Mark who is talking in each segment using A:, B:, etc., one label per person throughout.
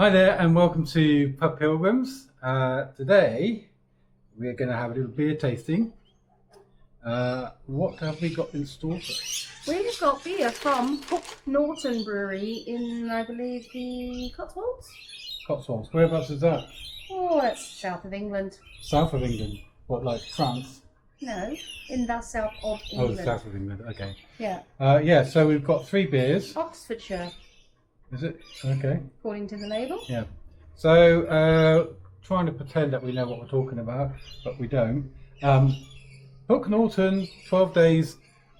A: Hi there and welcome to Pub Pilgrims. Today we're going to have a little beer tasting. What have we got in store for us?
B: We've got beer from Hook Norton Brewery in, I believe, the Cotswolds.
A: Cotswolds. Whereabouts is that?
B: Oh, that's south of England.
A: South of England. What, like France?
B: No, in the south of England.
A: Oh, south of England. Okay.
B: Yeah.
A: Yeah, so we've got 3 beers.
B: Oxfordshire,
A: Is it? Okay.
B: according to the label.
A: Yeah. So trying to pretend that we know what we're talking about, but we don't. Hook Norton, 12 days.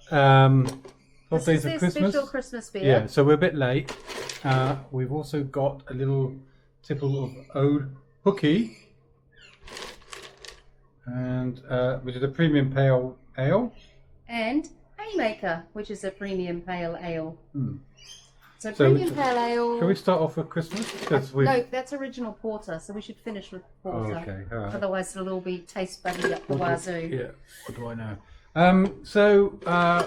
A: 12
B: This
A: days
B: is
A: of
B: their
A: Christmas.
B: special Christmas beer.
A: Yeah, so we're a bit late. We've also got a little tipple of Old Hooky, and which is a premium pale ale.
B: And Haymaker, which is a premium pale ale.
A: Hmm.
B: So
A: So
B: premium pale ale.
A: Shall we start off with Christmas? Because we've...
B: No, that's original porter, so we should finish with porter.
A: Oh, okay, all right.
B: Otherwise it'll all be taste buddy up the wazoo.
A: Yeah, what do I know?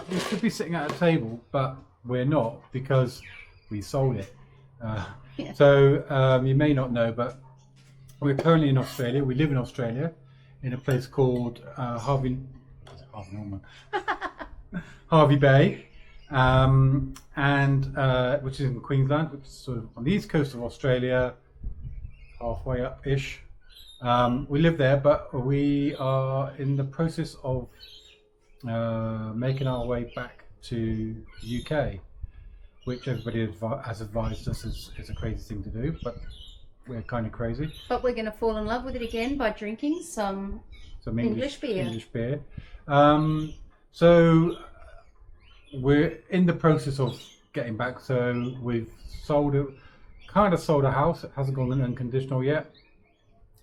A: We should be sitting at a table, but we're not because we sold it.
B: Yeah.
A: So you may not know, but we're currently in Australia. We live in Australia in a place called Harvey Bay, which is in Queensland, which is sort of on the east coast of Australia, halfway up-ish. We live there, but we are in the process of making our way back to the UK, which everybody has advised us is a crazy thing to do, but we're kind of crazy.
B: But we're going to fall in love with it again by drinking some English beer.
A: English beer. So we're in the process of getting back. So we've sold a house. It hasn't gone unconditional yet.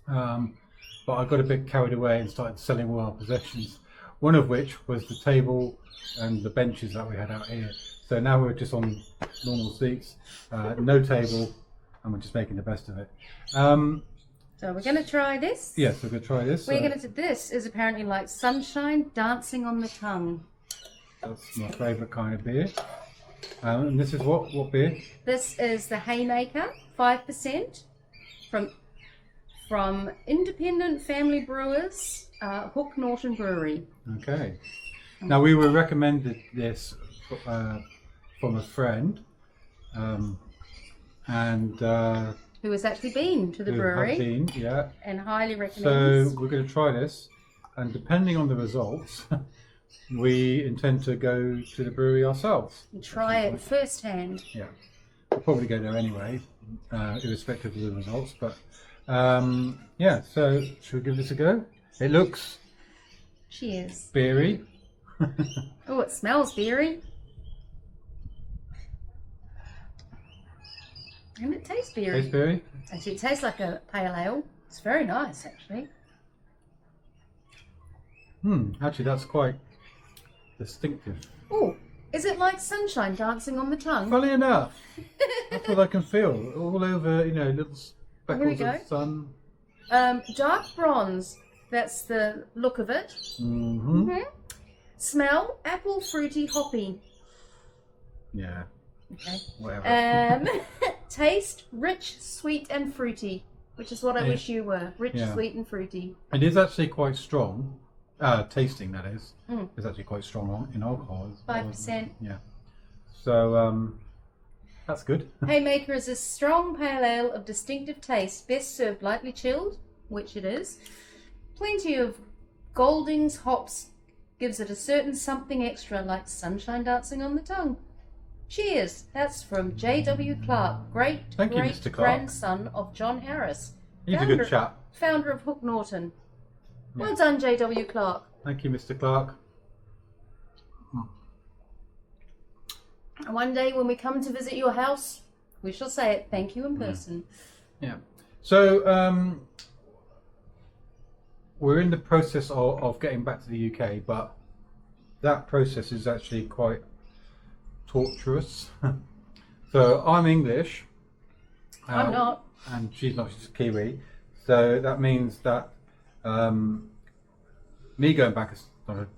A: But I got a bit carried away and started selling all our possessions. One of which was the table and the benches that we had out here. So now we're just on normal seats, no table, and we're just making the best of it.
B: So we're going to try this.
A: Yes, we're going to try this.
B: We're going to. This is apparently like sunshine dancing on the tongue.
A: That's my favourite kind of beer. And this is what beer?
B: This is the Haymaker, 5% from independent family brewers, Hook Norton Brewery.
A: Okay. Now we were recommended this from a friend,
B: Who has actually been to the
A: who
B: brewery
A: had been, yeah.
B: and highly
A: So
B: recommends.
A: we're going to try this, and depending on the results, we intend to go to the brewery ourselves.
B: And try it firsthand.
A: Yeah, we'll probably go there anyway, irrespective of the results. But yeah, so should we give this a go? It looks
B: Cheers.
A: beery.
B: Oh, it smells beery. And it tastes beery.
A: Tastes beery.
B: Actually, it tastes like a pale ale. It's very nice, actually.
A: Actually, that's quite distinctive.
B: Oh, is it like sunshine dancing on the tongue?
A: Funny enough, that's what I can feel all over. Little
B: Here we
A: speckles
B: go.
A: of sun.
B: Dark bronze. That's the look of it.
A: Mm-hmm.
B: Smell, apple, fruity, hoppy.
A: Yeah.
B: Okay.
A: Whatever.
B: Taste, rich, sweet, and fruity, which is what I wish you were. Rich,
A: Yeah.
B: sweet, and fruity.
A: It is actually quite strong. Tasting, that is.
B: Mm.
A: It's actually quite strong in alcohol.
B: 5%.
A: Yeah. So that's good.
B: Haymaker is a strong pale ale of distinctive taste, best served lightly chilled, which it is. Plenty of Goldings hops gives it a certain something extra, like sunshine dancing on the tongue. Cheers! That's from J.W. Clark,
A: Thank you, Mr. Clark.
B: grandson of John Harris.
A: He's a good chap.
B: Founder of Hook Norton.
A: Yeah.
B: Well done, J.W. Clark.
A: Thank you, Mr. Clark.
B: And one day when we come to visit your house, we shall say it. Thank you in person.
A: Yeah. So we're in the process of getting back to the UK, but that process is actually quite torturous. So I'm English.
B: I'm not.
A: And she's not. She's Kiwi. So that means that me going back is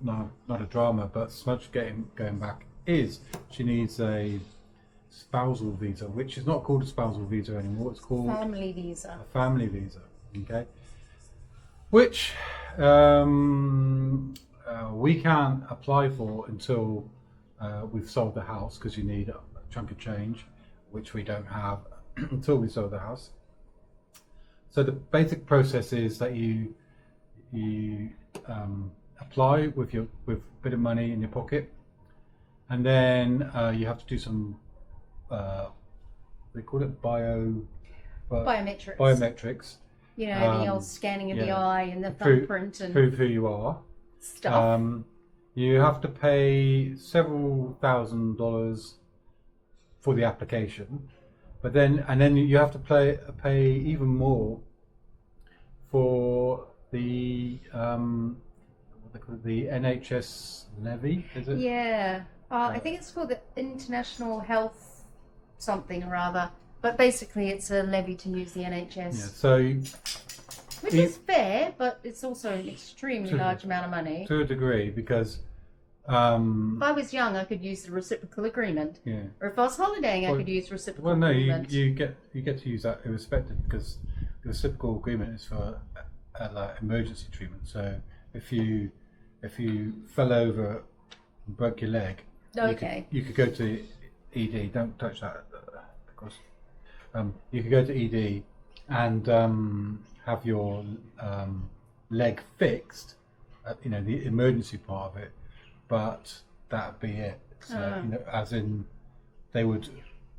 A: not a drama, but Smudge going back is. She needs a spousal visa, which is not called a spousal visa anymore. It's called
B: Family visa.
A: a family visa. Okay, which we can't apply for until we've sold the house, because you need a chunk of change, which we don't have until we sold the house. So the basic process is that you apply with a bit of money in your pocket, and then you have to do some they call it biometrics.
B: You know, the old scanning of the eye and the thumbprint and
A: prove who you are.
B: Stuff.
A: You have to pay several $1,000s for the application, but then you have to pay even more for the what they call it, the NHS levy, is it?
B: Yeah. I think it's called the International Health something or other. But basically it's a levy to use the NHS.
A: Yeah, so
B: which is fair, but it's also an extremely large amount of money.
A: To a degree, because
B: if I was young, I could use the reciprocal agreement.
A: Yeah.
B: Or if I was holidaying, I could use reciprocal
A: Well,
B: agreement.
A: no, you get to use that irrespective, because the reciprocal agreement is for like emergency treatment. So if you fell over and broke your leg, you could go to ED. Don't touch that, because you could go to ED and have your leg fixed, the emergency part of it, but that'd be it. So, as in, they would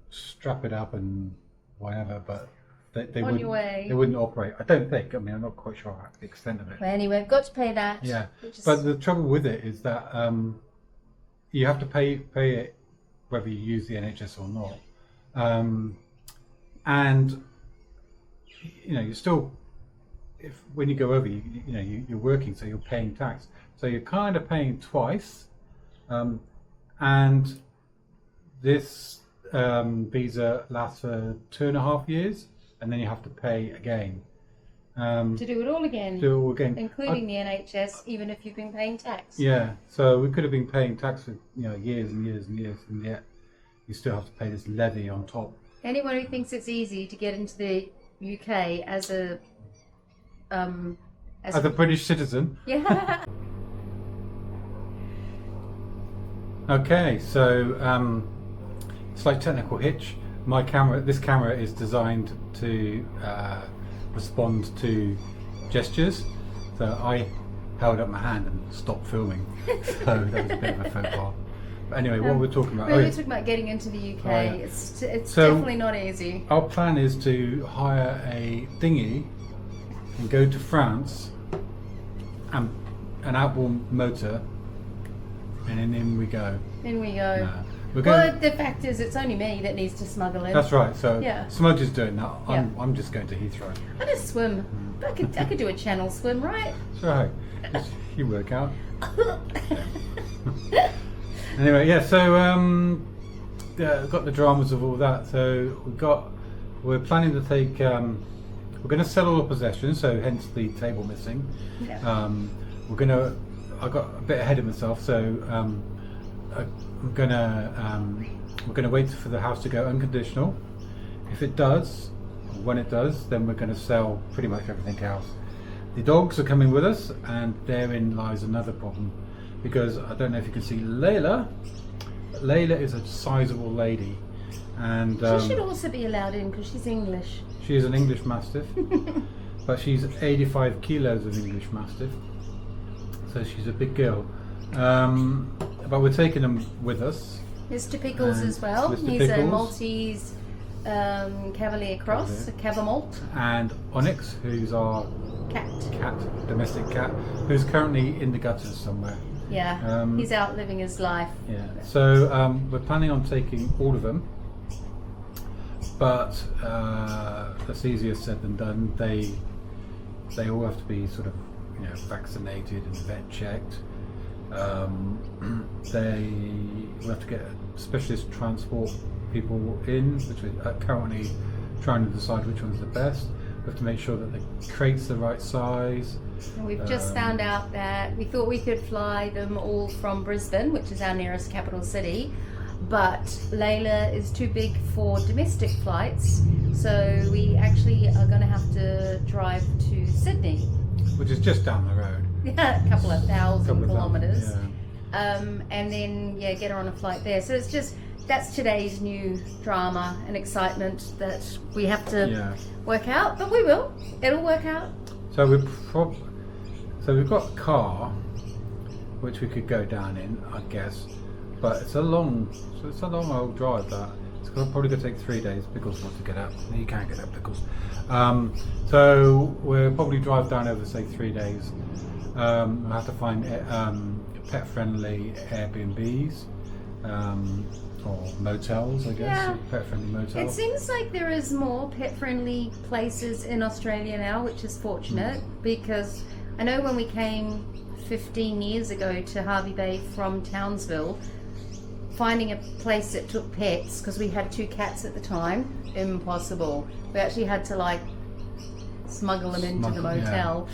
A: strap it up and whatever, but they wouldn't operate. I don't think. I mean, I'm not quite sure the extent of it.
B: Well, anyway, we've got to pay that.
A: Yeah, but the trouble with it is that you have to pay it whether you use the NHS or not, and you're still, when you go over, you're working, so you're paying tax, so you're kind of paying twice, and this visa lasts for 2.5 years, and then you have to pay again.
B: To do it all again. Including the NHS, even if you've been paying tax.
A: Yeah, so we could have been paying tax for years and years and years, and yet you still have to pay this levy on top.
B: Anyone who thinks it's easy to get into the UK as a
A: British citizen.
B: Yeah.
A: Okay, so slight technical hitch. This camera is designed to respond to gestures, so I held up my hand and stopped filming, so that was a bit of a faux pas. But anyway, what we're talking about?
B: We were talking about getting into the UK. It's definitely not easy.
A: Our plan is to hire a dinghy and go to France, and an outboard motor, and then in we go.
B: In we go.
A: No.
B: Well, the fact is, it's only me that needs to smuggle in.
A: That's right. So Smudge is doing that. I'm just going to Heathrow.
B: I just swim. I could do a channel swim, right?
A: That's right. You work out. Anyway, yeah. So we've got the dramas of all that. So we're planning to take. We're going to sell all the possessions. So hence the table missing. Yeah. I got a bit ahead of myself. So. We're gonna wait for the house to go unconditional. If it does, when it does, then we're going to sell pretty much everything else. The dogs are coming with us, and therein lies another problem, because I don't know if you can see Layla. But Layla is a sizable lady, and
B: she should also be allowed in because she's English.
A: She is an English Mastiff, but she's 85 kilos of English Mastiff, so she's a big girl. But we're taking them with us.
B: Mr. Pickles as well. He's a Maltese Cavalier Cross, a Cavamalt.
A: And Onyx, who's our domestic cat, who's currently in the gutters somewhere.
B: Yeah, he's out living his life.
A: Yeah. So we're planning on taking all of them, but that's easier said than done. They all have to be sort of vaccinated and vet checked. We have to get specialist transport people in, which we're currently trying to decide which one's the best. We have to make sure that the crate's the right size.
B: And we've just found out that we thought we could fly them all from Brisbane, which is our nearest capital city, but Layla is too big for domestic flights, so we actually are going to have to drive to Sydney.
A: Which is just down the road.
B: Yeah, a couple of thousand kilometres.
A: Yeah.
B: And then, get her on a flight there. So it's just, that's today's new drama and excitement that we have to work out, but we will. It'll work out.
A: So we've got a car, which we could go down in, I guess. But it's a long old drive. That it's probably going to take 3 days. Pickles wants to get up. You can't get up, Pickles. So we'll probably drive down over, say, 3 days. We'll have to find pet-friendly Airbnbs or motels, I guess.
B: Yeah.
A: Pet-friendly motels.
B: It seems like there is more pet-friendly places in Australia now, which is fortunate because I know when we came 15 years ago to Harvey Bay from Townsville, finding a place that took pets, because we had 2 cats at the time, impossible. We actually had to smuggle them into the motel.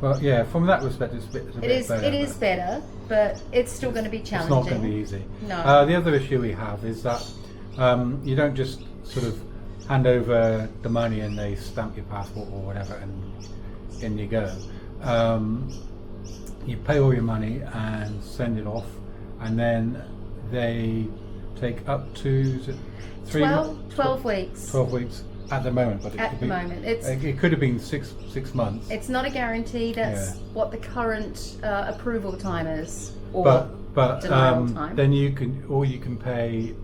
A: Well, yeah, from that respect, it's a bit better.
B: It is better, but it's still going to be challenging.
A: It's not going to be easy.
B: No.
A: The other issue we have is that you don't just sort of hand over the money and they stamp your passport or whatever and in you go. You pay all your money and send it off, and then they take up to
B: 12 weeks.
A: 12 weeks at the moment, but it could have been six months.
B: It's not a guarantee. That's what the current approval time is, or
A: but
B: denial time.
A: Then you can pay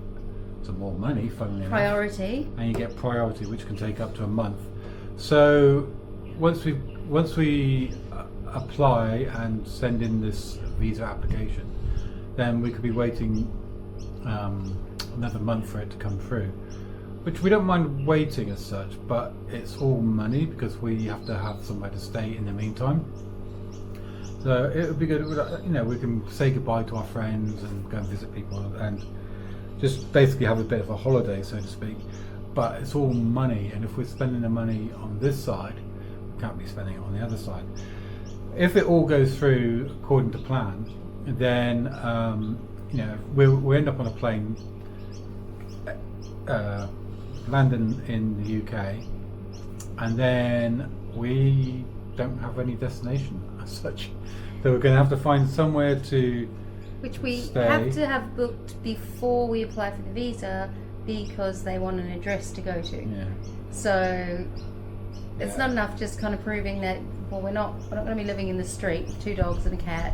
A: some more money, funnily
B: priority
A: enough, and you get priority, which can take up to a month. So once we apply and send in this visa application, then we could be waiting another month for it to come through, which we don't mind waiting as such, but it's all money because we have to have somewhere to stay in the meantime. So it would be good, we can say goodbye to our friends and go and visit people and just basically have a bit of a holiday, so to speak. But it's all money, and if we're spending the money on this side, we can't be spending it on the other side. If it all goes through according to plan, then we'll end up on a plane landing in the UK, and then we don't have any destination as such. So we're going to have to find somewhere to
B: which we
A: stay.
B: Have to have booked before we apply for the visa because they want an address to go to.
A: Yeah.
B: So it's not enough just kind of proving that we're not going to be living in the street with 2 dogs and a cat.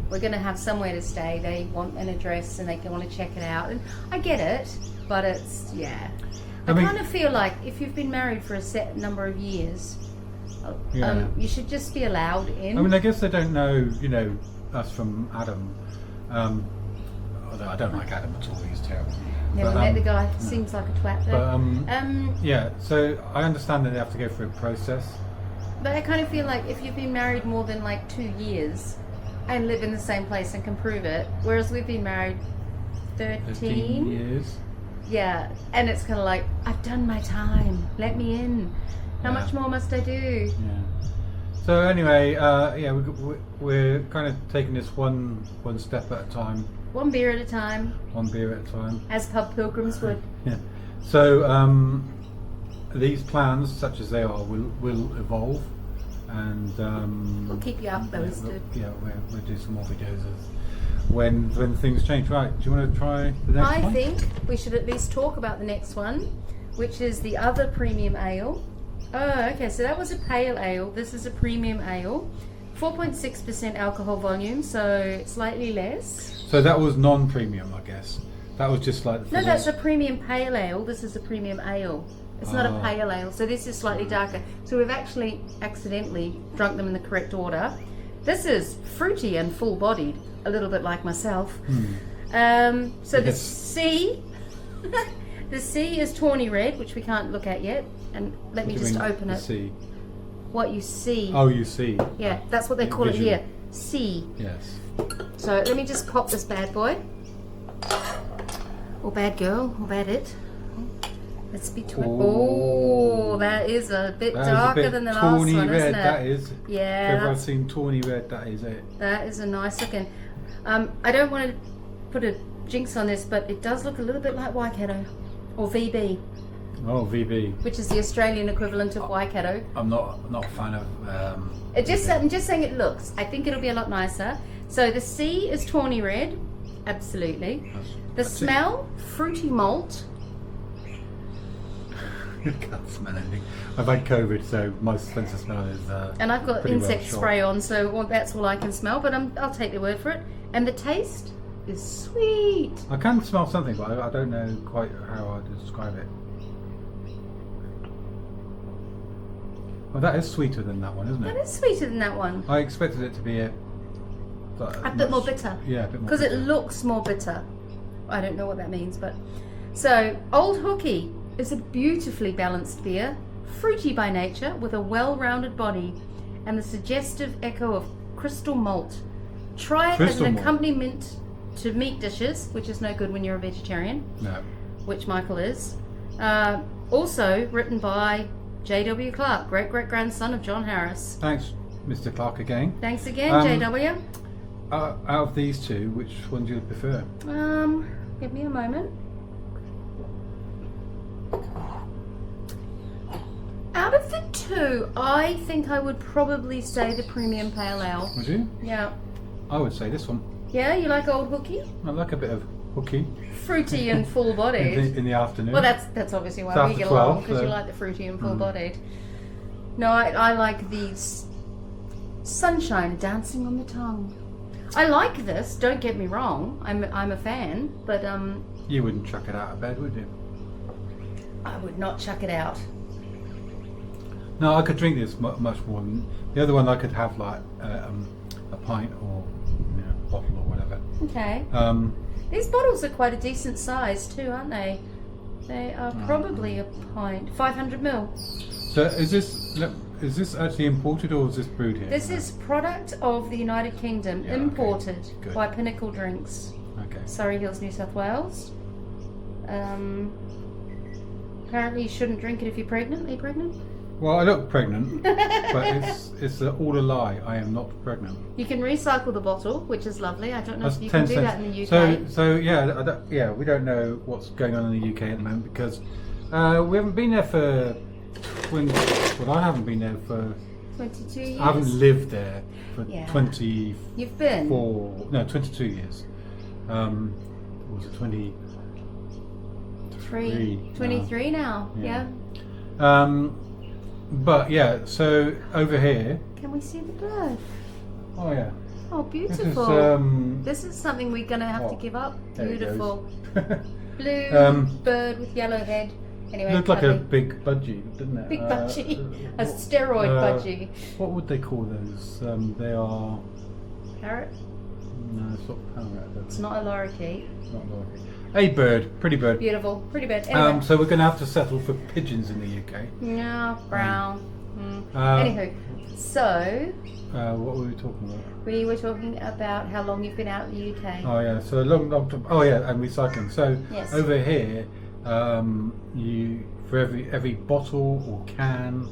B: We're going to have somewhere to stay. They want an address and they want to check it out. And I get it, but it's I kind of feel like if you've been married for a set number of years, you should just be allowed in.
A: I mean, I guess they don't know, us from Adam. Although I don't like Adam at all, he's terrible.
B: Never met the guy. Seems like a twat though.
A: But so I understand that they have to go through a process.
B: But I kind of feel like if you've been married more than 2 years and live in the same place and can prove it, whereas we've been married 13
A: years.
B: Yeah, and it's kind of like, I've done my time. Let me in. How much more must I do?
A: Yeah. So anyway, we're kind of taking this one step at a time.
B: One beer at a time.
A: One beer at a time.
B: As pub pilgrims would.
A: Yeah. So these plans, such as they are, will evolve, and
B: we'll keep you updated.
A: We'll do some more videos when things change. Right? Do you want to try the next one?
B: I think we should at least talk about the next one, which is the other premium ale. Oh, okay. So that was a pale ale. This is a premium ale. 4.6% alcohol volume, so slightly less.
A: So that was non-premium, I guess. That was just like...
B: No, that's a premium pale ale. This is a premium ale. It's not a pale ale, so this is slightly darker. So we've actually accidentally drunk them in the correct order. This is fruity and full-bodied, a little bit like myself. So the C... the C is tawny red, which we can't look at yet. And let me just open it.
A: C?
B: What you see.
A: Oh, you see.
B: Yeah, that's what they call it here. C.
A: Yes.
B: So let me just pop this bad boy. Or bad girl, or bad it. Let's be Oh, that is a bit darker than the last one, isn't it?
A: That is.
B: Yeah.
A: If I've seen tawny red, that is it.
B: That is a nice looking. I don't want to put a jinx on this, but it does look a little bit like Waikato, or VB,
A: Oh, VB.
B: which is the Australian equivalent of Waikato.
A: I'm not a fan of.
B: I'm just saying it looks. I think it'll be a lot nicer. So the C is tawny red, absolutely. The smell, fruity malt.
A: I can't smell anything. I've had COVID, so my sense of smell is.
B: And I've got
A: pretty well
B: insect
A: shot.
B: spray on, so that's all I can smell. But I'll take the word for it. And the taste is sweet.
A: I can smell something, but I don't know quite how I'd describe it. Well, that is sweeter than that one, isn't
B: That
A: it?
B: is sweeter than that one.
A: I expected it to be a
B: bit more bitter.
A: Yeah, a bit more.
B: Because it
A: bitter.
B: looks more bitter. I don't know what that means, but so Old Hooky is a beautifully balanced beer, fruity by nature with a well-rounded body and the suggestive echo of crystal malt. Try it
A: Crystal
B: as an
A: malt.
B: accompaniment to meat dishes, which is no good when you're a vegetarian,
A: No.
B: which Michael is. Also written by J.W. Clark, great-great-grandson of John Harris.
A: Thanks, Mr. Clark, again.
B: Thanks again, J.W.
A: Out of these two, which one do you prefer?
B: Give me a moment. Out of the two, I think I would probably say the Premium Pale Ale.
A: Would you?
B: Yeah.
A: I would say this one.
B: Yeah, you like Old Hooky?
A: I like a bit of hooky
B: Fruity and full-bodied.
A: in the afternoon.
B: Well, that's obviously why
A: It's
B: we
A: after
B: get
A: 12,
B: along, because you
A: so-
B: like the fruity and full-bodied. No, I like these sunshine dancing on the tongue. I like this, don't get me wrong. I'm a fan, but
A: You wouldn't chuck it out of bed, would you?
B: I would not chuck it out.
A: No, I could drink this much more than the other one. I could have like a pint or a bottle or whatever.
B: Okay. These bottles are quite a decent size too, aren't they? They are probably a pint, 500 ml.
A: So is this actually imported or is this brewed here?
B: This is product of the United Kingdom,
A: Yeah, okay.
B: imported
A: Good.
B: by Pinnacle Drinks,
A: Okay.
B: Surrey Hills, New South Wales. Apparently you shouldn't drink it if you're pregnant. Are you pregnant?
A: Well, I look pregnant, but it's all a lie. I am not pregnant.
B: You can recycle the bottle, which is lovely. I don't know
A: That's
B: if you
A: 10
B: can do that
A: cents.
B: in the UK.
A: So yeah, we don't know what's going on in the UK at the moment because we haven't been there for I haven't been there for
B: 22 years.
A: I haven't lived there for
B: Yeah.
A: 24
B: You've been.
A: 22 years. What was it 20?
B: 23 now.
A: Yeah.
B: Yeah.
A: But yeah, so over here.
B: Can we see the bird?
A: Oh yeah.
B: Oh, beautiful.
A: This is
B: This is something we're going to have to
A: Oh,
B: give up.
A: there it
B: Beautiful.
A: goes.
B: Blue bird with yellow head. Anyway,
A: Looked like a
B: lovely.
A: big budgie, didn't it?
B: Big budgie. A steroid budgie.
A: What would they call those? They are.
B: Parrot?
A: No, it's not parrot.
B: It's not a lorikeet.
A: It's not like it. A bird, pretty bird.
B: Beautiful. Pretty bird. Anyway.
A: So we're going to have to settle for pigeons in the UK.
B: No, brown. Anywho, so
A: What were we talking about?
B: we were talking about how long you've been out in the UK.
A: Oh yeah, so long term. Oh yeah, and recycling. So
B: Yes.
A: over here, you for every bottle or can,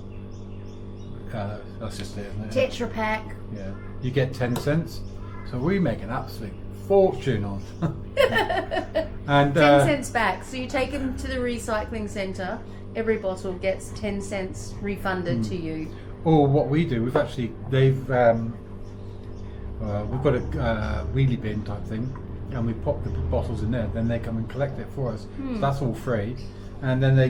A: that's just it, isn't it?
B: Tetra Pak.
A: Yeah, you get 10 cents. So we make an absolute fortune on. And
B: 10 cents back. So you take them to the recycling centre. Every bottle gets 10 cents refunded to you.
A: or what we do, we've got a wheelie bin type thing, and we pop the bottles in there. Then they come and collect it for us. So that's all free. And then they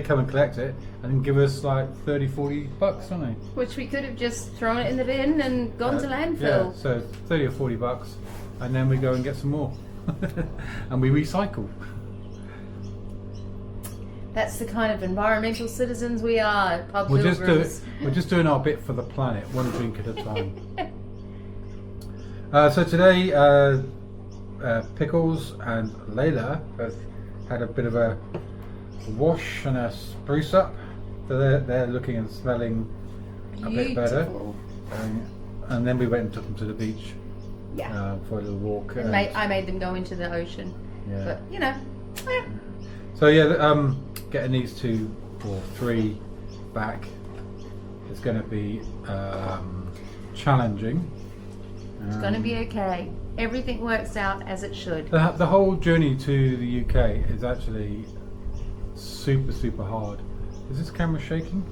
A: come and collect it and give us like 30-40 bucks, don't they?
B: Which we could have just thrown it in the bin and gone to landfill.
A: Yeah, so 30 or 40 bucks, and then we go and get some more, and we recycle.
B: That's the kind of environmental citizens we are. Pub
A: We're
B: pilgrims.
A: just doing our bit for the planet, one drink at a time. So today, Pickles and Layla have had a bit of a wash and a spruce up. So they're looking and smelling a bit better.
B: Beautiful.
A: And then we went and took them to the beach
B: Yeah.
A: for a little walk.
B: And I made them go into the ocean.
A: Yeah.
B: But, you know. eh.
A: So yeah, getting these 2 or 3 back is going to be challenging.
B: It's going to be okay. Everything works out as it should.
A: The whole journey to the UK is actually super hard. Is this camera shaking?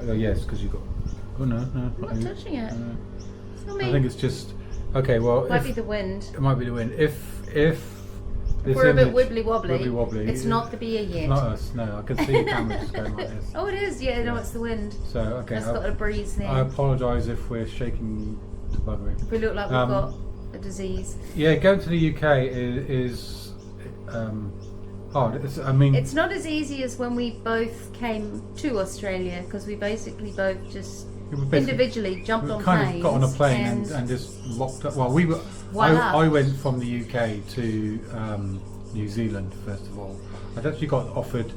A: Oh yes, because you got. Oh no.
B: I'm not touching it. It's not me.
A: I think it's just. Okay, well.
B: It might be the wind.
A: It might be the wind. If this
B: we're a bit
A: image-
B: wibbly wobbly. It's
A: it-
B: not the beer yet.
A: It's not us. No, I can see the camera just going like this.
B: Oh, it is. Yeah, no, it's the wind.
A: So okay,
B: It's got a breeze there.
A: I apologise if we're shaking to buggery.
B: We look like we've got a disease.
A: Yeah, going to the UK is hard.
B: It's not as easy as when we both came to Australia, because we basically both just individually jumped on
A: kind
B: planes.
A: of got on a plane and just rocked up. Well, we were.
B: Voila.
A: I went from the UK to New Zealand first of all. I'd actually got offered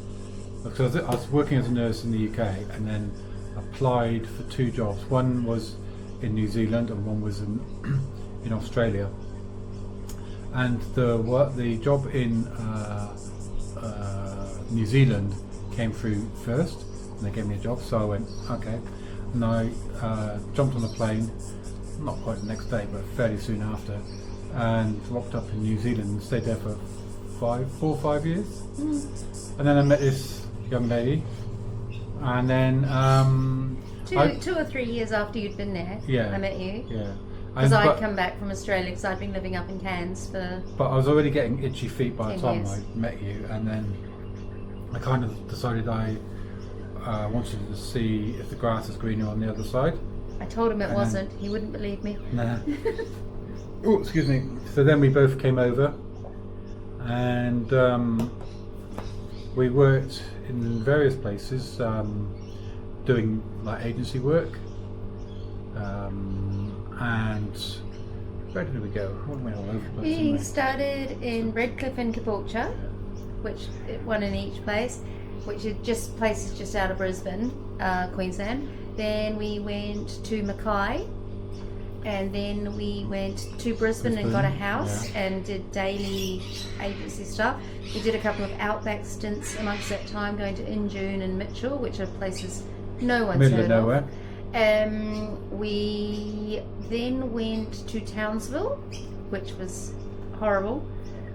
A: because I was working as a nurse in the UK, and then applied for 2 jobs. One was in New Zealand and one was in Australia. And the job in New Zealand came through first, and they gave me a job. So I went okay, and I jumped on a plane. Not quite the next day, but fairly soon after, and rocked up in New Zealand and stayed there for 4 or 5 years. And then I met this young lady, and then
B: 2 or 3 years after you'd been there,
A: Yeah.
B: I met you.
A: yeah,
B: Because
A: And-
B: I'd
A: but-
B: come back from Australia, because I'd been living up in Cairns for.
A: But I was already getting itchy feet by the
B: 10
A: time
B: years.
A: I met you, and then I kind of decided I wanted to see if the grass is greener on the other side.
B: I told him it
A: And-
B: wasn't. He wouldn't believe me.
A: Nah. Oh, excuse me. So then we both came over, and we worked in various places, doing like agency work. And where did we go? We went all over the place.
B: We
A: didn't we?
B: started in Redcliffe and Caboolture, which one in each place, which are just places just out of Brisbane, Queensland. Then we went to Mackay, and then we went to Brisbane and got a house and did daily agency stuff. We did a couple of outback stints amongst that time, going to Injune and Mitchell, which are places no one's
A: Middle of
B: heard
A: nowhere.
B: We then went to Townsville, which was horrible.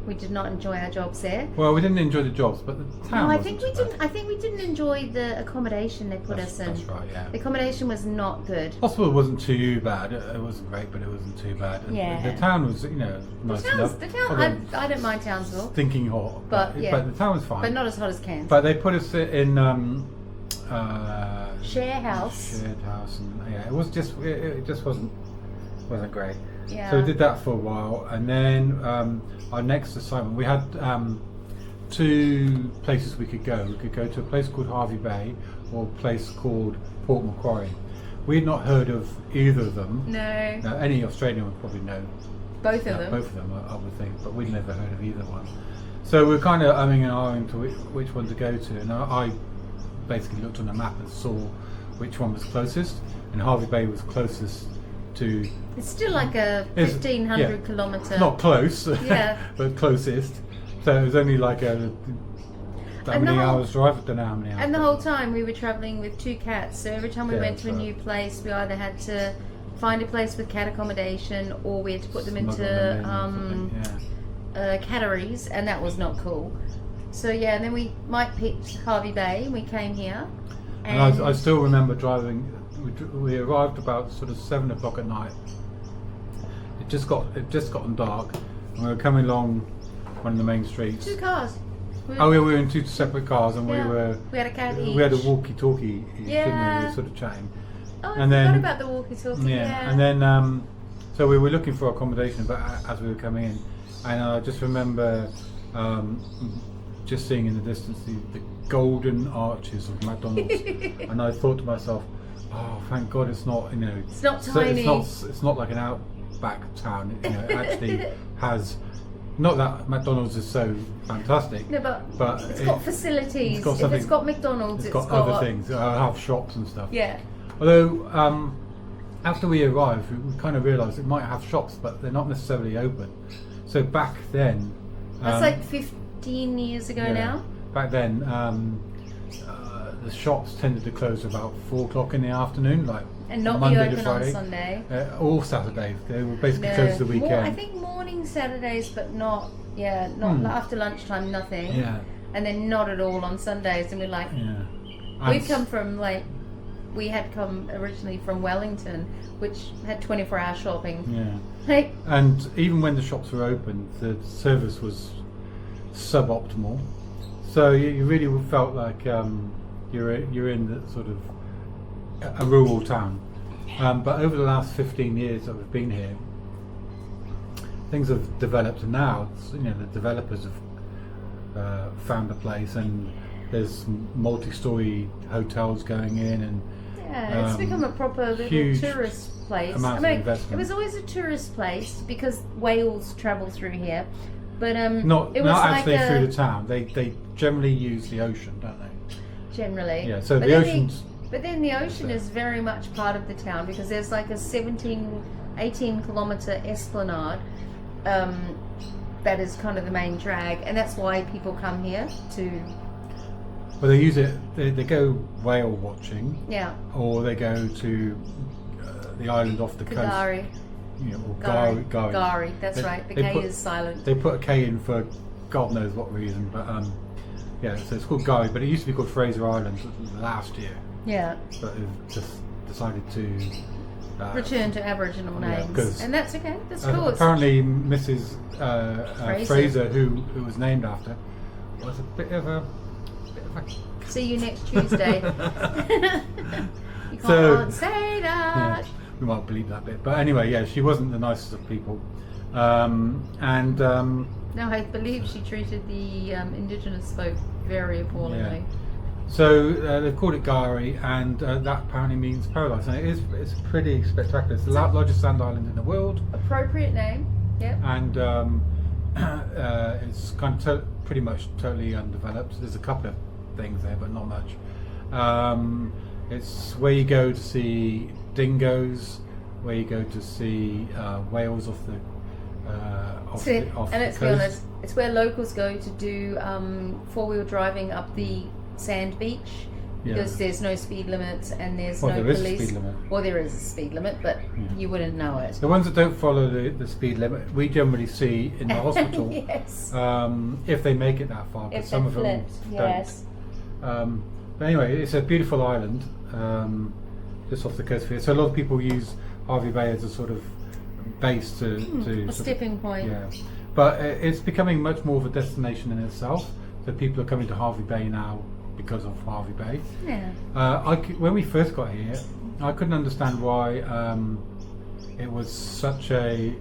B: We did not enjoy our jobs there.
A: Well, we didn't enjoy the jobs, but the town.
B: No, I
A: wasn't
B: think
A: too
B: we
A: bad.
B: didn't. I think we didn't enjoy the accommodation they put us in.
A: That's right, yeah.
B: The accommodation was not good.
A: Hospital wasn't too bad. It wasn't great, but it wasn't too bad. And
B: Yeah.
A: The town was, nice enough.
B: I don't mind Townsville,
A: Stinking hot,
B: But, yeah.
A: but the town was fine.
B: but not as hot as Cairns.
A: But they put us in
B: Share house.
A: shared house, and yeah, it was just it just wasn't great.
B: Yeah.
A: So we did that for a while, and then our next assignment, we had 2 places we could go. We could go to a place called Harvey Bay or a place called Port Macquarie. We had not heard of either of them.
B: No.
A: Now, any Australian would probably know
B: Both of them.
A: both of them, I would think, but we'd never heard of either one. So we're kind of umming and ahhing to which one to go to, and I basically looked on the map and saw which one was closest, and Harvey Bay was closest to.
B: It's still like a
A: It's-
B: 1,500
A: yeah.
B: kilometre.
A: Not close,
B: Yeah.
A: but closest. So it was only like how
B: And the
A: many
B: whole-
A: hours drive? I don't know how many hours.
B: And the whole time we were travelling with 2 cats, so every time we
A: Yeah,
B: went to a
A: that's
B: new place, we either had to find a place with cat accommodation, or we had to put them
A: Smuggle
B: into
A: them in or something, yeah.
B: catteries, and that was not cool. So yeah, and then Mike picked Harvey Bay, and we came here.
A: And I still remember driving. We arrived about sort of 7 o'clock at night. It just gotten dark, and we were coming along one of the main streets.
B: 2 cars.
A: We were in 2 separate cars, and
B: Yeah. We had a cat each.
A: we had a walkie-talkie. Didn't we? We
B: Yeah.
A: were sort of chatting.
B: Oh, I
A: and
B: forgot
A: then-
B: about the walkie-talkie. Yeah.
A: And then so we were looking for accommodation, but as we were coming in, and I just remember just seeing in the distance the golden arches of McDonald's, and I thought to myself, oh, thank God it's not,
B: It's not
A: so
B: tiny.
A: it's not like an outback town. It actually has. Not that McDonald's is so fantastic,
B: No, but it's got facilities.
A: it's got
B: If
A: something-
B: it's got McDonald's,
A: it's got other things. Have shops and stuff.
B: Yeah.
A: Although after we arrived, we kind of realised it might have shops, but they're not necessarily open. So back then,
B: That's like 15 years ago now.
A: Back then, the shops tended to close about 4 o'clock in the afternoon, like
B: And not
A: Monday
B: be
A: to
B: open on
A: Friday.
B: Sunday.
A: All Saturdays. They were basically
B: No.
A: closed the weekend.
B: I think morning Saturdays, but not after lunchtime, nothing.
A: Yeah,
B: And then not at all on Sundays. And we're like,
A: yeah.
B: we've come from we had come originally from Wellington, which had 24-hour shopping.
A: Yeah.
B: Like,
A: And even when the shops were open, the service was suboptimal. So you really felt like you're in the sort of a rural town. But over the last 15 years that we've been here, things have developed, and now the developers have found a place, and there's multi-story hotels going in, and
B: yeah, it's become a proper little
A: huge
B: tourist place.
A: amounts of investment.
B: It was always a tourist place because whales travel through here, but
A: not
B: it was
A: actually
B: like
A: through the town. They generally use the ocean, don't they?
B: generally.
A: Yeah. So
B: But
A: the
B: then
A: ocean's
B: But then the ocean is very much part of the town because there's like a 18 kilometre esplanade that is kind of the main drag, and that's why people come here to.
A: well, they use it. They go whale watching,
B: Yeah,
A: or they go to the island off the coast.
B: Kadari.
A: Or Gari.
B: Gari, that's
A: They-
B: right. The
A: they
B: K
A: put-
B: is silent.
A: They put a K in for God knows what reason, but yeah. So it's called Gari, but it used to be called Fraser Island last year,
B: Yeah,
A: but they've just decided to
B: return to Aboriginal
A: yeah,
B: names,
A: 'cause,
B: and that's okay. That's cool. It's-
A: apparently, Mrs.
B: Fraser.
A: Fraser, who was named after, was a bit of a.
B: See you next Tuesday. You can't
A: So-
B: say
A: Yeah,
B: that.
A: we might believe that bit, but anyway, yeah, she wasn't the nicest of people, and
B: No, I believe she treated the indigenous folk very appallingly.
A: so they've called it Gari, and that apparently means paradise, and it's pretty spectacular. It's the largest sand island in the world.
B: Appropriate name. Yep.
A: And it's kind of pretty much totally undeveloped. There's a couple of things there, but not much. It's where you go to see dingoes, where you go to see whales off the off
B: See,
A: the, off
B: and
A: the
B: let's be
A: coast.
B: honest, it's where locals go to do 4-wheel driving up the sand beach
A: Yeah.
B: because there's no speed limit and there's
A: Well,
B: no
A: there is a
B: police.
A: speed limit.
B: Well, there is a speed limit, but
A: Yeah.
B: you wouldn't know it.
A: The ones that don't follow the speed limit, we generally see in the hospital.
B: Yes.
A: If they make it that far, but
B: If
A: some
B: they
A: of them
B: flipped,
A: don't.
B: yes.
A: But anyway, it's a beautiful island just off the coast here. So a lot of people use Harvey Bay as a sort of base to
B: A
A: sort of-
B: stepping point.
A: yeah, but it's becoming much more of a destination in itself. So people are coming to Harvey Bay now because of Harvey Bay.
B: Yeah.
A: When we first got here, I couldn't understand why it was such a.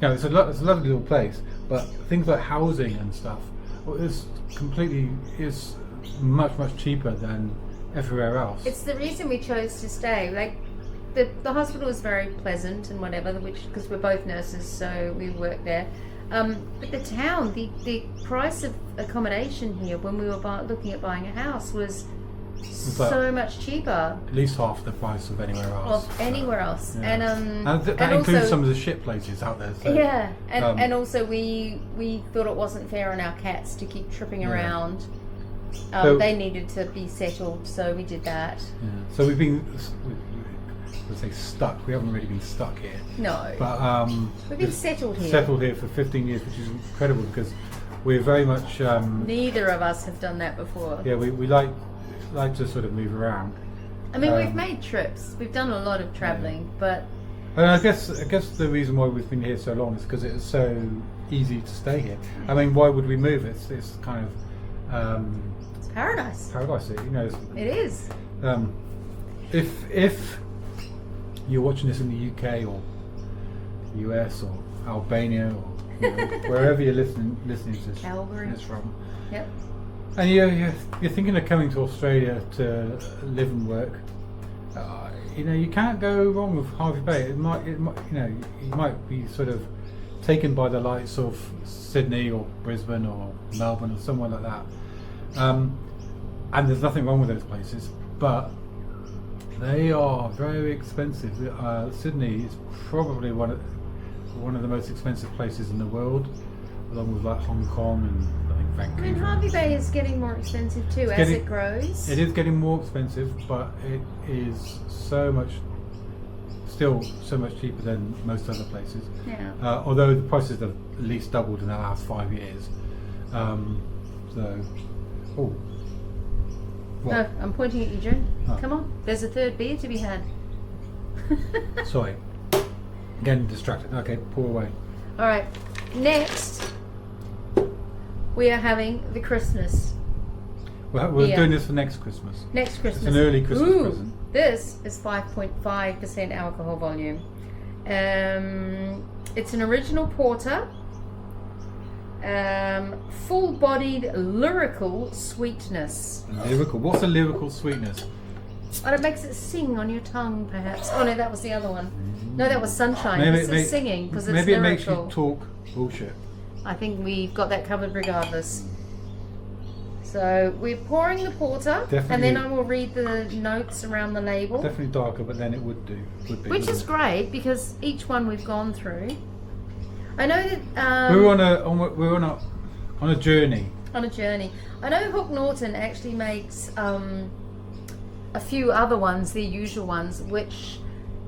A: It's a lovely little place, but things like housing and stuff is much cheaper than everywhere else.
B: It's the reason we chose to stay. Like, the hospital was very pleasant and whatever, because we're both nurses, so we work there. But the town, the price of accommodation here when we were looking at buying a house was
A: like
B: so much cheaper
A: at least half the price of anywhere else.
B: of anywhere else.
A: Yeah.
B: And
A: that
B: and
A: includes
B: also,
A: some of the shit places out there. So,
B: yeah, and
A: um,
B: and also we thought it wasn't fair on our cats to keep tripping
A: Yeah.
B: around.
A: So-
B: They needed to be settled, so we did that.
A: yeah. So we've been, let's say, stuck. We haven't really been stuck here,
B: No,
A: but
B: we've been settled here.
A: settled here for 15 years, which is incredible because we're very much
B: Neither of us have done that before.
A: yeah, we like to sort of move around.
B: I mean, we've
A: Um,
B: made trips. We've done a lot of travelling, but
A: And I guess the reason why we've been here so long is because it's so easy to stay here. I mean, why would we move? It's kind of
B: it's paradise.
A: paradise here,
B: It is.
A: If you're watching this in the UK or US or Albania or wherever you're listening to
B: Calgary.
A: this from,
B: Yep.
A: and you're thinking of coming to Australia to live and work, you can't go wrong with Harvey Bay. It might you might be sort of taken by the lights of Sydney or Brisbane or Melbourne or somewhere like that, and there's nothing wrong with those places, but they are very expensive. Sydney is probably one of the most expensive places in the world. along with like Hong Kong and I think
B: I
A: Vancouver.
B: mean, Harvey Bay is getting more expensive too as it grows.
A: It is getting more expensive, but it is still so much cheaper than most other places.
B: Yeah.
A: Although the prices have at least doubled in the last 5 years.
B: No, I'm pointing at you, June.
A: Oh.
B: Come on, there's a third beer to be had.
A: Sorry, getting distracted. Okay, pour away.
B: All right, next we are having the Christmas.
A: We're
B: beer.
A: doing this for next Christmas.
B: Next Christmas.
A: It's an early Christmas
B: Ooh,
A: present.
B: This is 5.5% alcohol volume. It's an original porter. Full-bodied lyrical sweetness.
A: Lyrical. What's a lyrical sweetness?
B: And it makes it sing on your tongue, perhaps. Oh no, that was the other one. No, that was sunshine.
A: Maybe
B: This is singing because it's
A: maybe it
B: lyrical.
A: makes you talk bullshit.
B: I think we've got that covered regardless. So we're pouring the porter, and then I will read the notes around the label.
A: Definitely darker, but then it would be.
B: Which is great because each one we've gone through. I know that
A: we're on a journey.
B: On a journey. I know Hook Norton actually makes a few other ones, their usual ones, which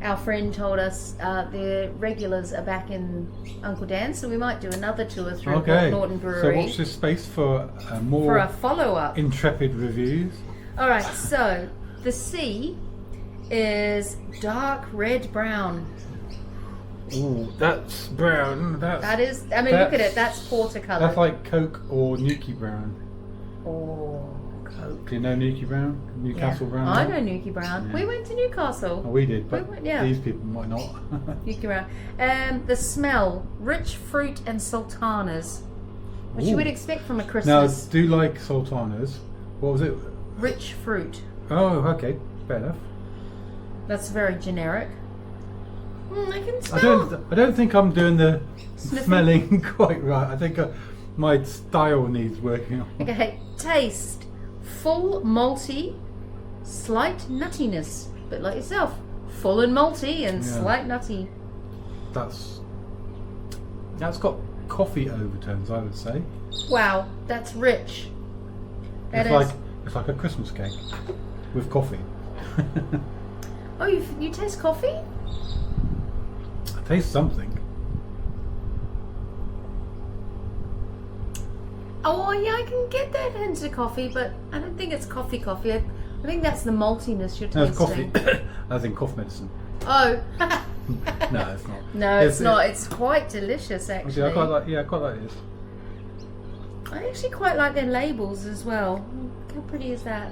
B: our friend told us their regulars are back in Uncle Dan, so we might do another tour through Hook Norton Brewery.
A: So watch this space for more
B: for a follow-up.
A: intrepid reviews.
B: All right, so the C is dark red brown.
A: Ooh, that's brown.
B: That is, I mean, look at it. That's porter colour.
A: That's like Coke or Nuki Brown.
B: Oh, Coke.
A: Do you know Nuki Brown? Newcastle Brown?
B: I know Nuki Brown.
A: Yeah.
B: We went to Newcastle.
A: Oh, we did, but
B: yeah.
A: these people might not.
B: Nuki Brown. The smell, rich fruit and sultanas, which you would expect from a
A: Now,
B: Christmas.
A: do you like sultanas? What was it?
B: Rich fruit.
A: Oh, okay, fair enough.
B: That's very generic. I can smell.
A: I don't think I'm doing the
B: Sniffing?
A: smelling quite right. I think my style needs working on.
B: Okay, taste. Full malty, slight nuttiness. Bit like yourself. Full and malty and slight nutty.
A: That's got coffee overtones, I would say.
B: Wow, that's rich. That is.
A: It's like a Christmas cake with coffee.
B: Oh, you taste coffee?
A: I taste something.
B: Oh yeah, I can get that hint of coffee, but I don't think it's coffee. I think that's the maltiness you're tasting.
A: No, it's coffee. I think cough medicine.
B: Oh.
A: No, it's not.
B: No, it's not. It's quite delicious, actually.
A: I quite like this.
B: I actually quite like their labels as well. How pretty is that?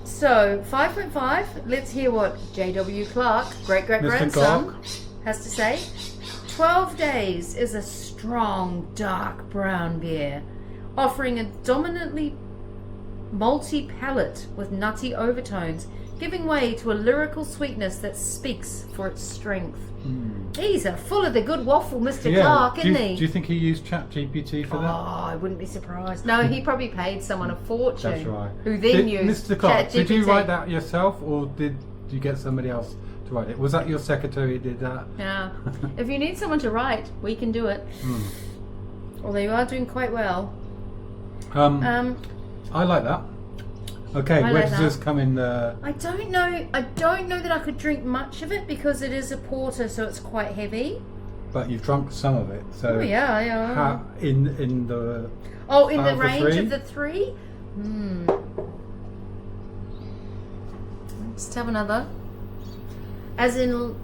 B: So 5.5. Let's hear what J.W. Clark, great grandson, has to say. 12 Days is a strong, dark brown beer, offering a dominantly malty palate with nutty overtones, giving way to a lyrical sweetness that speaks for its strength. These are full of the good waffle, Mr. Clark, isn't he?
A: Do you think he used ChatGPT for that?
B: Oh, I wouldn't be surprised. No, he probably paid someone a fortune.
A: That's right.
B: Who then used
A: Mr. Clark, did you
B: ChatGPT.
A: write that yourself, or did you get somebody else to write it? Was that your secretary who did that?
B: Yeah. If you need someone to write, we can do it. Although you are doing quite well.
A: I like that. Okay,
B: I
A: where
B: like
A: does
B: that.
A: this come in?
B: I don't know. I don't know that I could drink much of it because it is a porter, so it's quite heavy.
A: But you've drunk some of it, so
B: Oh yeah.
A: in the
B: In the
A: of the
B: range
A: three?
B: of the three. Let's have another. As in,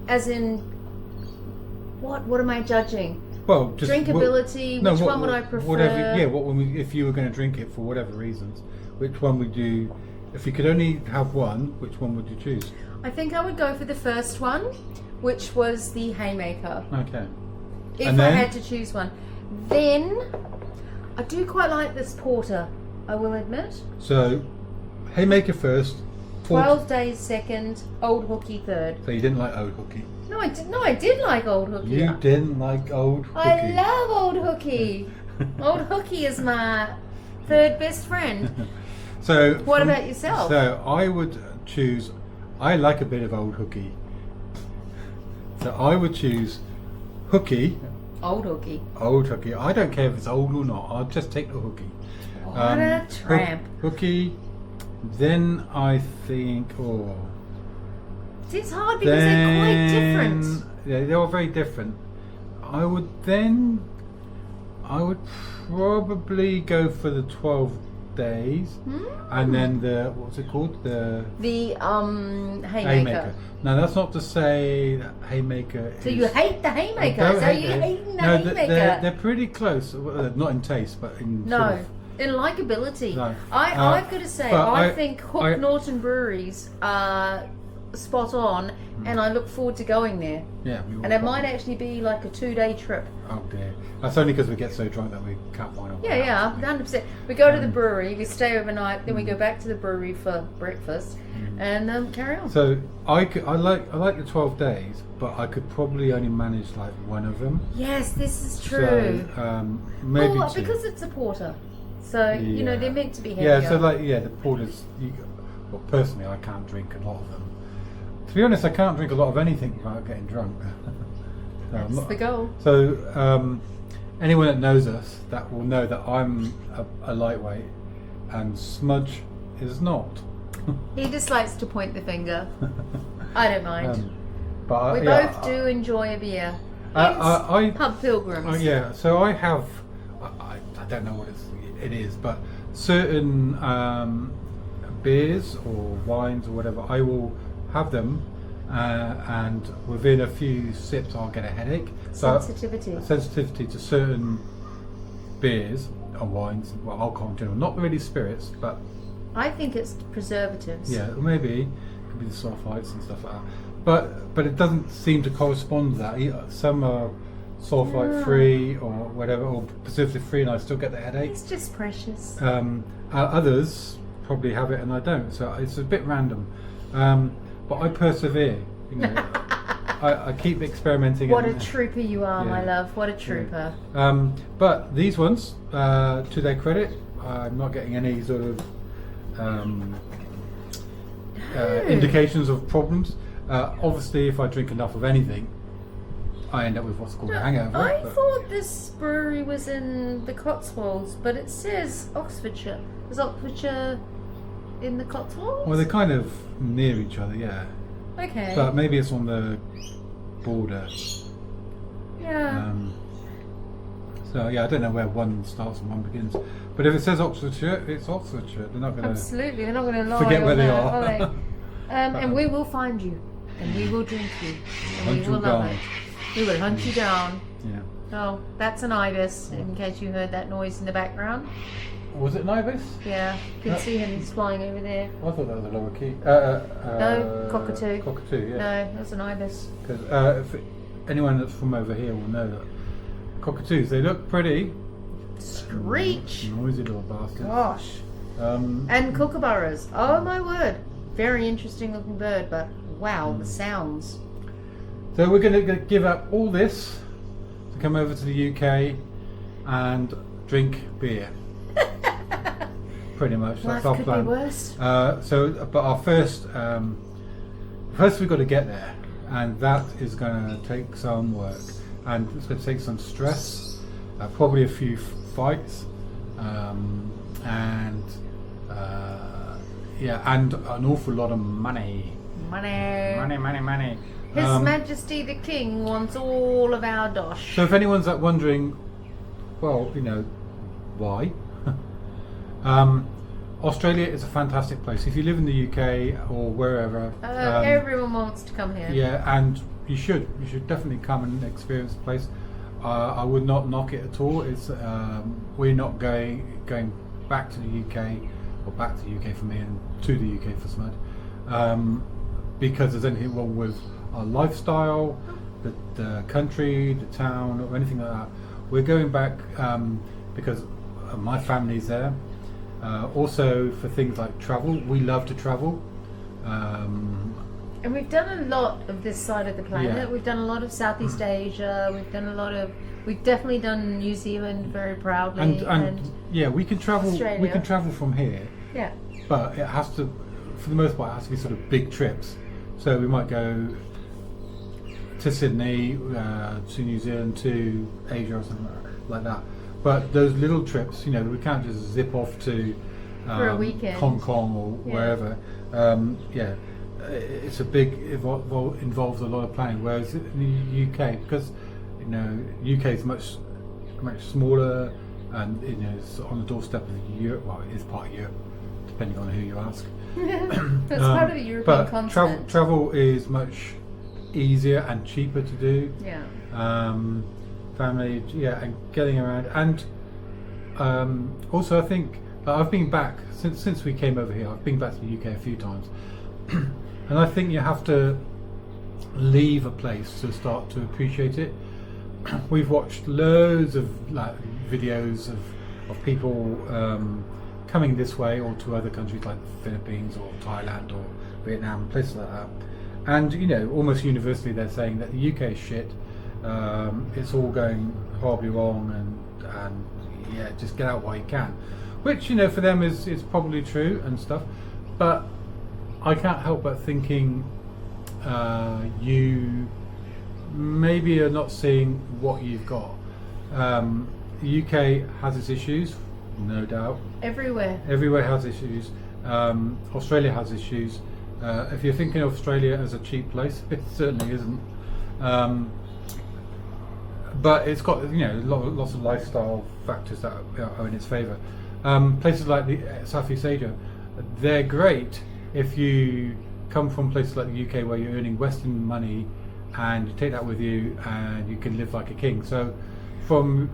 B: what am I judging?
A: well, just
B: Drinkability. Which one would I prefer?
A: Whatever. Yeah, if you were going to drink it for whatever reasons, which one would you? If you could only have one, which one would you choose?
B: I think I would go for the first one, which was the Haymaker.
A: Okay.
B: If
A: And
B: I
A: then?
B: had to choose one. Then, I do quite like this porter, I will admit.
A: So, Haymaker first.
B: 12 Days second, Old Hooky third.
A: So you didn't like Old Hooky.
B: No, I did like Old Hooky.
A: You didn't like Old Hooky.
B: I love Old Hooky. Old Hooky is my third best friend.
A: So
B: What about yourself?
A: So I would choose. I like a bit of Old Hooky. So I would choose Hooky
B: Old hooky.
A: Old hooky. I don't care if it's old or not. I'll just take the hooky.
B: What a tramp.
A: Hooky. Then I think,
B: It's hard because they're quite different.
A: Yeah, they are very different. I would probably go for the 12 days, and then the what's it called? The
B: haymaker.
A: Now that's not to say that haymaker.
B: So you hate the haymaker?
A: I don't
B: So
A: hate
B: you
A: the-
B: hating the
A: No,
B: haymaker?
A: they're pretty close. Not in taste, but in
B: No.
A: sort of,
B: In likability.
A: No.
B: I've got to say,
A: but
B: I think Hook Norton breweries are spot on, and I look forward to going there.
A: yeah.
B: And it might actually be like a 2-day trip.
A: Oh dear. That's only because we get so drunk that we can't find out.
B: Yeah, 100%. We go to the brewery, we stay overnight, then we go back to the brewery for breakfast, and carry on.
A: So I like the 12 days, but I could probably only manage like one of them.
B: Yes, this is true.
A: So maybe
B: Well,
A: two.
B: because it's a porter, so you know
A: Yeah.
B: they're meant to be heavier.
A: Yeah, so the porters. Well, personally, I can't drink a lot of them. To be honest, I can't drink a lot of anything without getting drunk. So I'm
B: That's
A: not-
B: the goal.
A: So anyone that knows us that will know that I'm a lightweight, and Smudge is not.
B: He just likes to point the finger. I don't mind.
A: But
B: We
A: yeah,
B: both do enjoy a beer.
A: I
B: Pub pilgrims.
A: yeah, so I have. I don't know what it is, but certain beers or wines or whatever, I will have them, and within a few sips, I'll get a headache.
B: Sensitivity.
A: Sensitivity to certain beers or wines, well, alcohol in general, not really spirits, but
B: I think it's preservatives.
A: yeah, maybe it could be the sulfites and stuff like that. But it doesn't seem to correspond to that. Some are sulfite free or whatever, or preservative free, and I still get the headache.
B: It's just precious.
A: Others probably have it and I don't, so it's a bit random. But I persevere. You know, I keep experimenting.
B: What a trooper you are, my
A: Yeah.
B: love. What a trooper.
A: But these ones, to their credit, I'm not getting any sort of indications of problems. Obviously, if I drink enough of anything, I end up with what's called a hangover.
B: I
A: but-
B: thought this brewery was in the Cotswolds, but it says Oxfordshire. Is Oxfordshire in the Cotswolds?
A: Well, they're kind of near each other, yeah.
B: Okay.
A: But maybe it's on the border.
B: Yeah.
A: So yeah, I don't know where one starts and one begins. But if it says Oxfordshire, it's Oxfordshire. They're not going to.
B: Absolutely. They're not going to lie.
A: forget
B: on
A: where they
B: that,
A: are.
B: they? And we will find you. And we will drink you. And
A: Hunt
B: we
A: you
B: will love
A: down.
B: it. We will hunt you down.
A: Yeah.
B: Oh, that's an ibis, in case you heard that noise in the background.
A: Was it an ibis?
B: Yeah, you can
A: No.
B: see him, he's flying over there.
A: I thought that was a lower key.
B: No, cockatoo.
A: Cockatoo, yeah.
B: No, that's an ibis.
A: Because if anyone that's from over here will know that cockatoos, they look pretty.
B: Screech!
A: Noisy little bastards.
B: Gosh. And kookaburras. Oh my word. Very interesting looking bird, but wow, the sounds.
A: So we're going to give up all this to come over to the UK and drink beer. Pretty much, that's
B: Life
A: our
B: could
A: plan.
B: be worse.
A: But our first we've got to get there, and that is going to take some work, and it's going to take some stress, probably a few fights, and and an awful lot of money. Money.
B: His Majesty the King wants all of our dosh.
A: So if anyone's wondering, well, you know, why? Australia is a fantastic place. If you live in the UK or wherever,
B: Everyone wants to come here.
A: yeah, and you should definitely come and experience the place. I would not knock it at all. It's we're not going back to the UK, or back to the UK for me and to the UK for Smud, because there's anything wrong with our lifestyle, the country, the town, or anything like that. We're going back because my family's there. Also for things like travel, we love to travel.
B: And we've done a lot of this side of the planet.
A: Yeah.
B: We've done a lot of Southeast Asia. We've definitely done New Zealand very proudly.
A: And yeah, we can travel.
B: Australia.
A: We can travel from here,
B: Yeah.
A: but it has to, for the most part, it has to be sort of big trips. So we might go to Sydney, to New Zealand, to Asia or something like that. But those little trips, you know, we can't just zip off to
B: For a weekend.
A: Hong Kong or wherever. It's a big involves a lot of planning. Whereas in the UK, because you know UK is much smaller, and you know it's on the doorstep of Europe. Well, it is part of Europe, depending on who you ask.
B: That's part of the European continent.
A: Travel is much easier and cheaper to do.
B: Yeah.
A: Family, and getting around, and also I think I've been back since we came over here. I've been back to the UK a few times, and I think you have to leave a place to start to appreciate it. We've watched loads of videos of people coming this way or to other countries like the Philippines or Thailand or Vietnam, places like that, and you know almost universally they're saying that the UK is shit. It's all going horribly wrong, and just get out while you can, which you know for them is probably true and stuff, but I can't help but thinking you maybe are not seeing what you've got. The UK has its issues, no doubt. Everywhere has issues. Australia has issues. If you're thinking of Australia as a cheap place, it certainly isn't. But it's got lots of lifestyle factors that are in its favour. Places like Southeast Asia, they're great if you come from places like the UK where you're earning Western money and you take that with you and you can live like a king. So from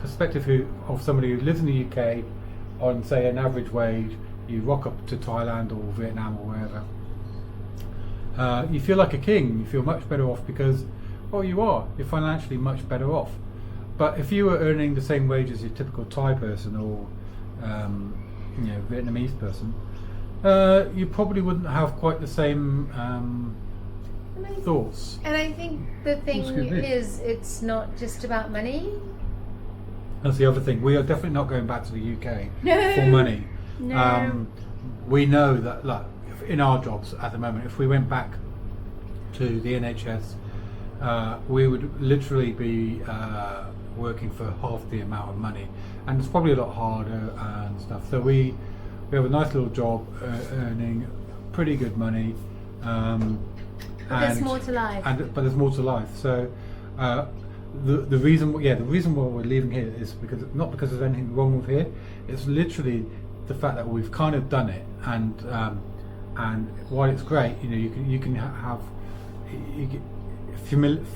A: perspective of somebody who lives in the UK on say an average wage, you rock up to Thailand or Vietnam or wherever, you feel like a king. You feel much better off because you're financially much better off. But if you were earning the same wage as your typical Thai person or Vietnamese person, you probably wouldn't have quite the same thoughts.
B: And I think the thing is, it's not just about money.
A: That's the other thing. We are definitely not going back to the UK for money.
B: No.
A: We know that, like, in our jobs at the moment, if we went back to the NHS, we would literally be working for half the amount of money, and it's probably a lot harder and stuff. So we have a nice little job earning pretty good money,
B: but there's more to life.
A: But there's more to life. So the reason why we're leaving here is not because there's anything wrong with here. It's literally the fact that we've kind of done it, and while it's great, you can have.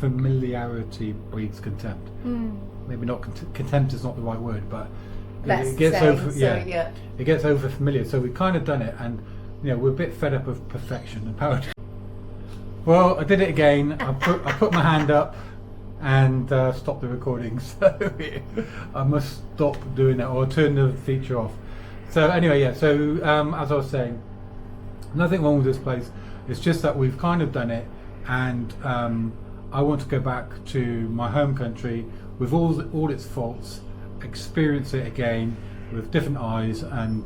A: Familiarity breeds contempt. Maybe not contempt is not the right word, but it gets it gets over familiar. So we've kind of done it, and we're a bit fed up of perfection and parity. Well, I did it again. I put my hand up and stopped the recording. So I must stop doing that or turn the feature off. So anyway, So as I was saying, nothing wrong with this place. It's just that we've kind of done it. And I want to go back to my home country with all its faults, experience it again with different eyes, and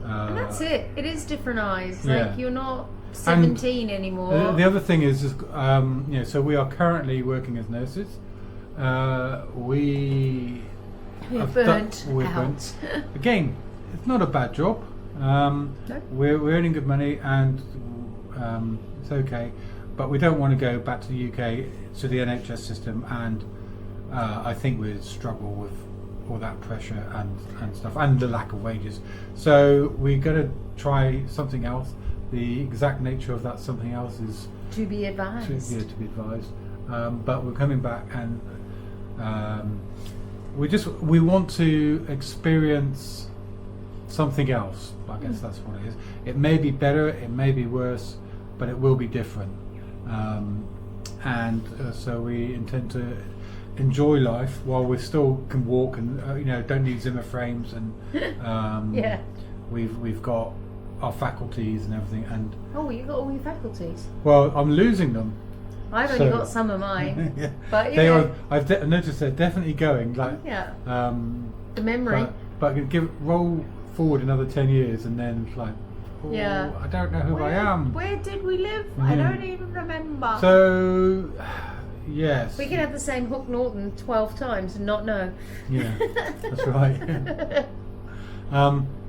B: that's it. It is different eyes. Like you're not 17 anymore.
A: The other thing is so we are currently working as nurses. We're
B: burnt out.
A: Again, it's not a bad job.
B: No.
A: We're earning good money, and it's okay. But we don't want to go back to the UK, to the NHS system, and I think we'd struggle with all that pressure and stuff, and the lack of wages. So we're going to try something else. The exact nature of that something else is
B: to be advised.
A: To be advised. But we're coming back, and we want to experience something else. I guess that's what it is. It may be better, it may be worse, but it will be different. So we intend to enjoy life while we still can walk and don't need Zimmer frames, and we've got our faculties and everything. And
B: you got all your faculties.
A: Well, I'm losing them.
B: I've only got some of mine.
A: Yeah.
B: But
A: I've noticed they're definitely going.
B: The memory.
A: But I can roll forward another 10 years, and then or
B: Yeah.
A: I don't know who I am.
C: Where did we live? I don't even remember.
A: So, yes.
B: We can have the same Hook Norton 12 times and not know.
A: Yeah, that's right.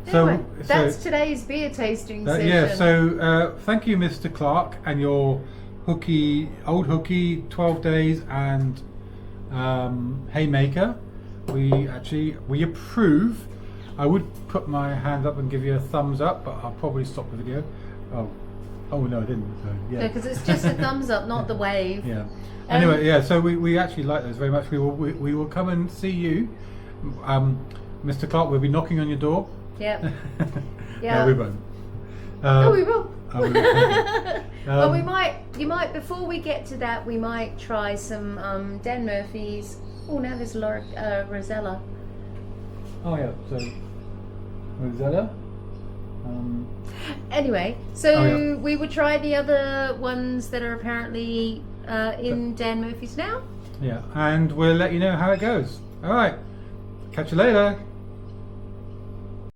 B: Anyway, that's today's beer tasting session.
A: Yeah, so thank you, Mr. Clark, and your old hooky 12 days and haymaker. We approve. I would put my hand up and give you a thumbs up, but I'll probably stop the video. Oh no, I didn't. So, yeah.
B: No, because it's just a thumbs up, not the wave.
A: Yeah. Anyway, yeah. So we actually like those very much. We will come and see you, Mr. Clark. We'll be knocking on your door.
B: Yep.
A: Yeah. No, we won't.
B: We will. Well, you might, before we get to that, we might try some Dan Murphy's. Oh, now there's Rosella.
A: Oh, yeah, so Rosella.
B: Anyway, so we would try the other ones that are apparently in Dan Murphy's now.
A: Yeah, and we'll let you know how it goes. All right, catch you later.